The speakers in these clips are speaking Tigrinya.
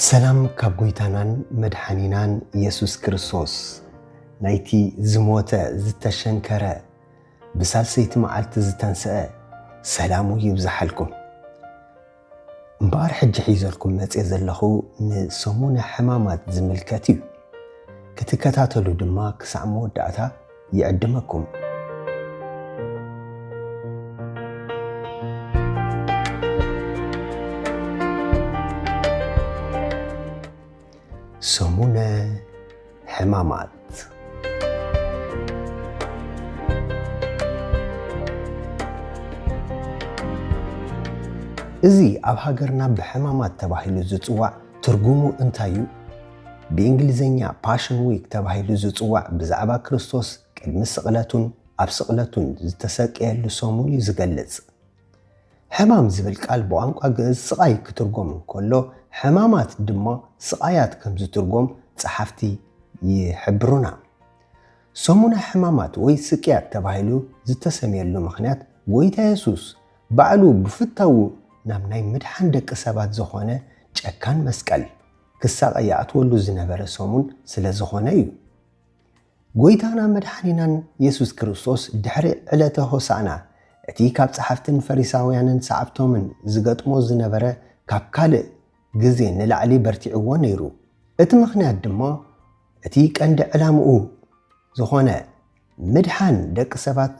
ሰላም ካብ ጎይታናን መድኃኒናን ኢየሱስ ክርስቶስ ናይቲ ዝሞተ ዝተሸንከረ ብሳልሰይቲ መዓልቲ ዝተንስአ ሰላሙ ይብዛሓልኩም እምበር ሕጂ ሒዘልኩም መጽ ዘለኹ ንሰሙነ ሕማማት ዝምልከት እዩ ክትከታተሉ ድማ ክሳዕ መወዳእታ ይዕድመኩም ሰሙነ ሕማማት እዚ ኣብ ሃገርና ብሕማማት ተባሂሉ ዝጽዋዕ ትርጉሙ እንታይ እዩ? ብእንግሊዝኛ ፓሽን ዊክ ተባሂሉ ዝጽዋዕ ብዛዕባ ክርስቶስ ቅድሚ ስቕለቱን ኣብ ስቕለቱን ዝተሰቅየሉ ሰሙን እዩ ዝገልጽ። ሕማም ዝብል ቃል ብቋንቋ ግዕዝ ስቃይ ክትርጎም እንከሎ ሕማማት ድማ ስቃያት ከም ዝትርጎም ጸሓፍቲ ይሕብሩና። ሰሙነ ሕማማት ወይ ስቅያት ተባሂሉ ዝተሰምየሉ ምኽንያት ጎይታ ኢየሱስ ባዕሉ ብፍታው ናብ ናይ ምድሓን ደቂ ሰባት ዝኾነ ጨካን መስቀል ክሳቀይ ኣትወሉ ዝነበረ ሰሙን ስለ ዝኾነ እዩ። ጎይታና መድሓኒናን ኢየሱስ ክርስቶስ ድሕሪ ዕለተ ሆሳዕና እቲ ካብ ጸሓፍትን ፈሪሳውያንን ሰዓብቶምን ዝገጥሞ ዝነበረ ካብ ካልእ ግዜ ንላዕሊ በርቲዕዎ ነይሩ። እቲ ምኽንያት ድማ እቲ ቀንዲ ዕላምኡ ዝኾነ ምድሓን ደቂ ሰባት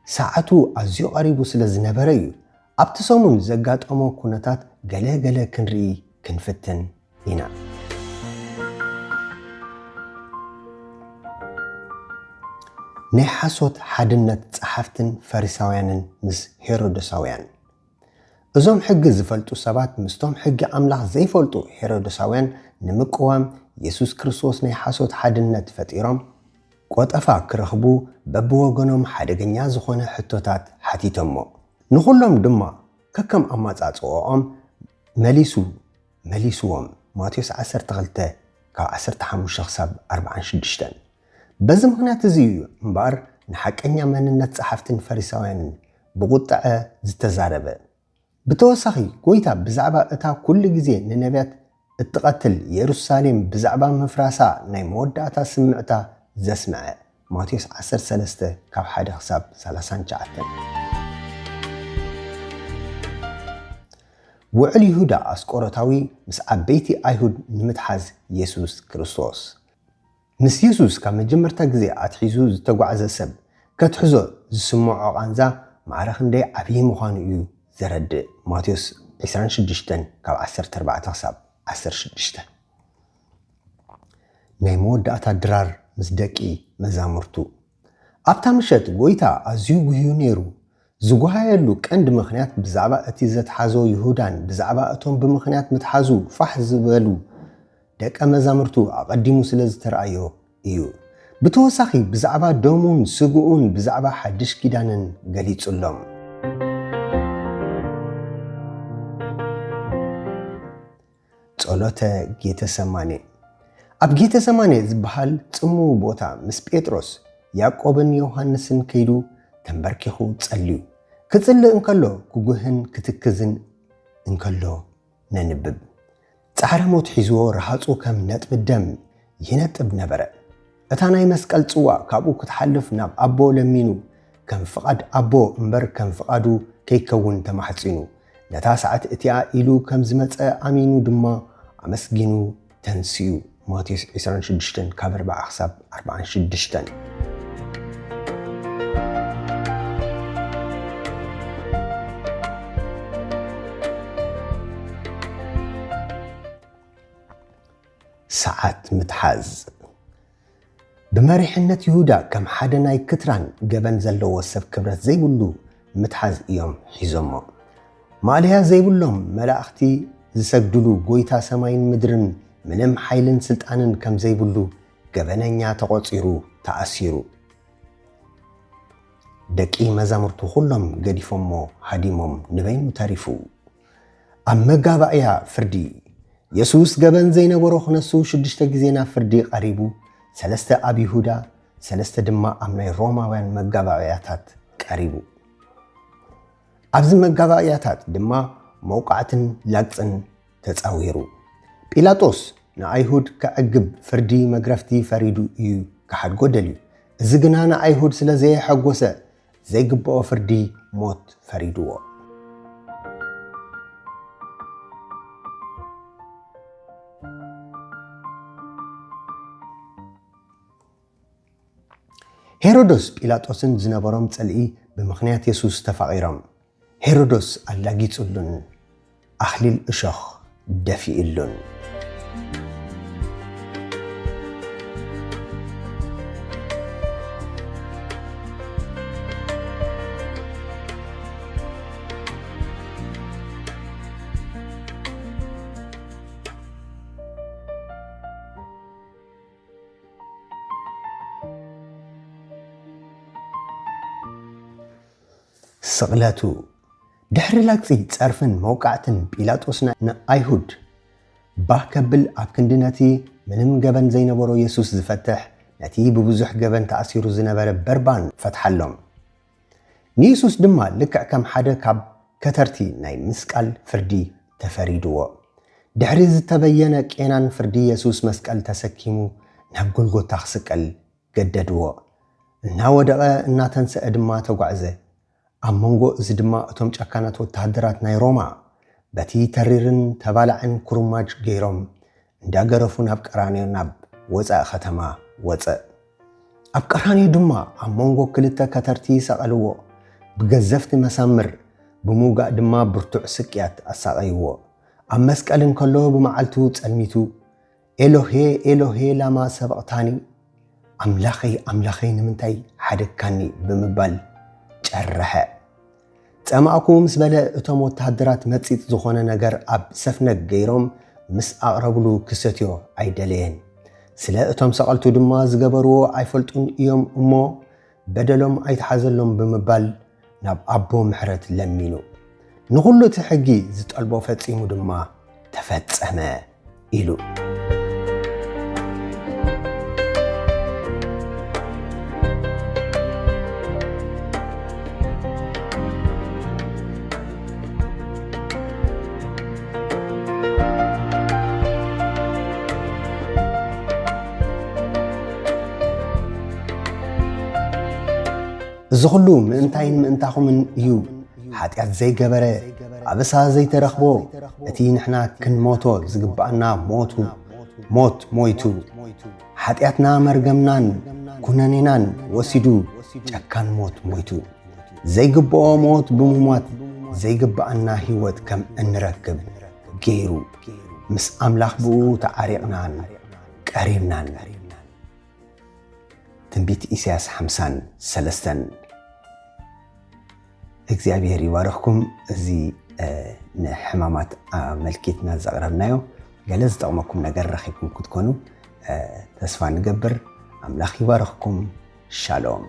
ሰዓቱ ኣዝዩ ቀሪቡ ስለ ዝነበረ እዩ። ኣብቲ ሰሙን ዘጋጠሞ ኩነታት ገለ ክንርኢ ክንፍትን ኢና። ናይ ሓሶት ሓድነት ጸሓፍትን ፈሪሳውያንን ምስ ሄሮዶሳውያን እዞም ሕጊ ዝፈልጡ ሰባት ምስቶም ሕጊ ኣምላኽ ዘይፈልጡ ሄሮዶሳውያን ንምቅዋም ኢየሱስ ክርስቶስ ናይ ሓሶት ሓድነት ፈጢሮም ቆጠፋ ክረኽቡ በብወገኖም ሓደገኛ ዝኾነ ሕቶታት ሓቲቶሞ ንኹሎም ድማ ከከም ኣማጻጽኦም መሊስዎም ማቴዎስ 12 ካብ 15 ክሳብ 46 በዚ ምኽንያት እዚ እዩ እምበር ንሓቀኛ መንነት ጸሓፍትን ፈሪሳውያንን ብቁጥዐ ዝተዛረበ። ብተወሳኺ ጎይታ ብዛዕባ እታ ኩሉ ግዜ ንነቢያት እትቐትል ኢየሩሳሌም ብዛዕባ ምፍራሳ ናይ መወዳእታ ስምዕታ ዘስምዐ ማቴዎስ 13 ካብ 1 ክሳብ 39 ውዕል ይሁዳ ኣስቆሮታዊ ምስ ዓበይቲ ኣይሁድ ንምትሓዝ ኢየሱስ ክርስቶስ ምስ ኢየሱስ ካብ መጀመርታ ግዜ ኣትሒዙ ዝተጓዓዘ ሰብ ከትሕዞ ዝስምዖ ቃንዛ ማዕረኽ ክንደይ ዓብዪ ምዃኑ እዩ ዘረድእ ማቴዎስ 26 ካብ 14 ክሳብ 16 ናይ መወዳእታ ድራር ምስ ደቂ መዛሙርቱ ኣብታ ምሸት ጎይታ ኣዝዩ ጉህዩ ነይሩ። ዝጓሃየሉ ቀንዲ ምኽንያት ብዛዕባ እቲ ዘትሓዞ ይሁዳን ብዛዕባ እቶም ብምኽንያት ምትሓዙ ፋሕ ዝበሉ ደቀ መዛሙርቱ ኣቐዲሙ ስለ ዝተረኣዮ እዩ። ብተወሳኺ ብዛዕባ ደሙን ስግኡን ብዛዕባ ሓድሽ ኪዳንን ገሊጹሎም። ጸሎተ ጌተሰማኔ ኣብ ጌተሰማኔ ዝበሃል ጽምው ቦታ ምስ ጴጥሮስ ያዕቆብን ዮሐንስን ከይዱ ተንበርኪኹ ጸልዩ ክጽልእ እንከሎ ክጉህን ክትክዝን እንከሎ ነንብብ። ጻዕረ ሞት ሒዝዎ ረሃጹ ከም ነጥቢ ደም ይነጥብ ነበረ። እታ ናይ መስቀል ጽዋዕ ካብኡ ክትሓልፍ ናብ ኣቦ ለሚኑ ከም ፍቓድ ኣቦ እምበር ከም ፍቓዱ ከይከውን ተማሕፂኑ ነታ ሰዓት እቲኣ ኢሉ ከም ዝመፀ ኣሚኑ ድማ ኣመስጊኑ ተንስዩ ማቴዎስ 26 ካብ 4 ክሳብ 46 ሰዓት ምትሓዝ ብመሪሕነት ይሁዳ ከም ሓደ ናይ ክትራን ገበን ዘለዎ ሰብ ክብረት ዘይብሉ ምትሓዝ እዮም ሒዞሞ። ማልያ ዘይብሎም መላእኽቲ ዝሰግድሉ ጎይታ ሰማይን ምድርን ምንም ሓይልን ስልጣንን ከም ዘይብሉ ገበነኛ ተቆፂሩ ተኣሲሩ ደቂ መዛሙርቱ ኩሎም ገዲፎሞ ሃዲሞም ንበይኑ ተሪፉ። ኣብ መጋባእያ ፍርዲ ኢየሱስ ገበን ዘይነበሮ ክነሱ 6 ግዜ ናብ ፍርዲ ቀሪቡ 3 ኣብ ይሁዳ 3 ድማ ኣብ ናይ ሮማውያን መጋባእያታት ቀሪቡ። ኣብዚ መጋባእያታት ድማ መውቃዕትን ላግፅን ተፃዊሩ ጲላጦስ ንኣይሁድ ከዕግብ ፍርዲ መግረፍቲ ፈሪዱ እዩ ክሓድጎ ደልዩ እዚ ግና ንኣይሁድ ስለ ዘየሐጎሰ ዘይግብኦ ፍርዲ ሞት ፈሪድዎ ሄሮዶስ ጲላጦስን ዝነበሮም ጸልኢ ብምኽንያት ኢየሱስ ተፋቒሮም ሄሮዶስ ኣላጊጹሉን ኣኽሊል እሾኽ ደፊኡሉን ስቕለቱ ድሕሪ ላግፂ ጸርፍን መውቃዕትን ጲላጦስና ንኣይሁድ ባህ ከብል ኣብ ክንዲ ነቲ ምንም ገበን ዘይነበሮ ኢየሱስ ዝፈትሕ ነቲ ብብዙሕ ገበን ተኣሲሩ ዝነበረ በርባን ፈትሓሎም ንኢየሱስ ድማ ልክዕ ከም ሓደ ካብ ከተርቲ ናይ ምስቃል ፍርዲ ተፈሪድዎ ድሕሪ ዝተበየነ ቄናን ፍርዲ ኢየሱስ መስቀል ተሰኪሙ ናብ ጎልጎታ ክስቀል ገደድዎ እናወደቐ እናተንስአ ድማ ተጓዕዘ ኣብ መንጎ እዚ ድማ እቶም ጨካናት ወታደራት ናይ ሮማ በቲ ተሪርን ተባላዕን ኩርማጅ ገይሮም እንዳገረፉ ናብ ቀራንዮ ናብ ወፃእ ከተማ ወፀእ ኣብ ቀራንዮ ድማ ኣብ መንጎ ክልተ ከተርቲ ሰቐልዎ ብገዘፍቲ መሳምር ብምውጋእ ድማ ብርቱዕ ስቅያት ኣሳቐይዎ ኣብ መስቀል እንከሎ ብመዓልቱ ጸልሚቱ ኤሎሄ ኤሎሄ ላማ ሰበቕታኒ ኣምላኸይ ኣምላኸይ ንምንታይ ሓደግካኒ ብምባል ጨረሐ ጸማእኩ ምስ በለ እቶም ወታደራት መጺጥ ዝኾነ ነገር ኣብ ሰፍነግ ገይሮም ምስ ኣቕረብሉ ክሰትዮ ኣይደለየን ስለ እቶም ሰቐልቱ ድማ ዝገበርዎ ኣይፈልጡን እዮም እሞ በደሎም ኣይተሓዘሎም ብምባል ናብ ኣቦ ምሕረት ለሚኑ ንኹሉ እቲ ሕጊ ዝጠልቦ ፈጺሙ ድማ ተፈጸመ ኢሉ ዝኹሉ ምእንታይን ምእንታኹምን እዩ ሓጢአት ዘይገበረ ኣበሳ ዘይተረኽቦ እቲ ንሕና ክንሞቶ ዝግባአና ሞት ሞይቱ ሓጢአትና መርገምናን ኩነኔናን ወሲዱ ጨካን ሞት ሞይቱ ዘይግብኦ ሞት ብምሟት ዘይግባአና ህይወት ከም እንረክብ ገይሩ ምስ ኣምላኽ ብኡ ተዓሪቕናን ቀሪብናን ትንቢት ኢሳያስ 53 እግዚአብሔር ይባርኽኩም እዚ ንሕማማት መልኪትና ዘቕረብናዮ ገለ ዝጠቕመኩም ነገር ረኺብኩም ክትኮኑ ተስፋ ንገብር ኣምላኽ ይባርኽኩም ሻሎም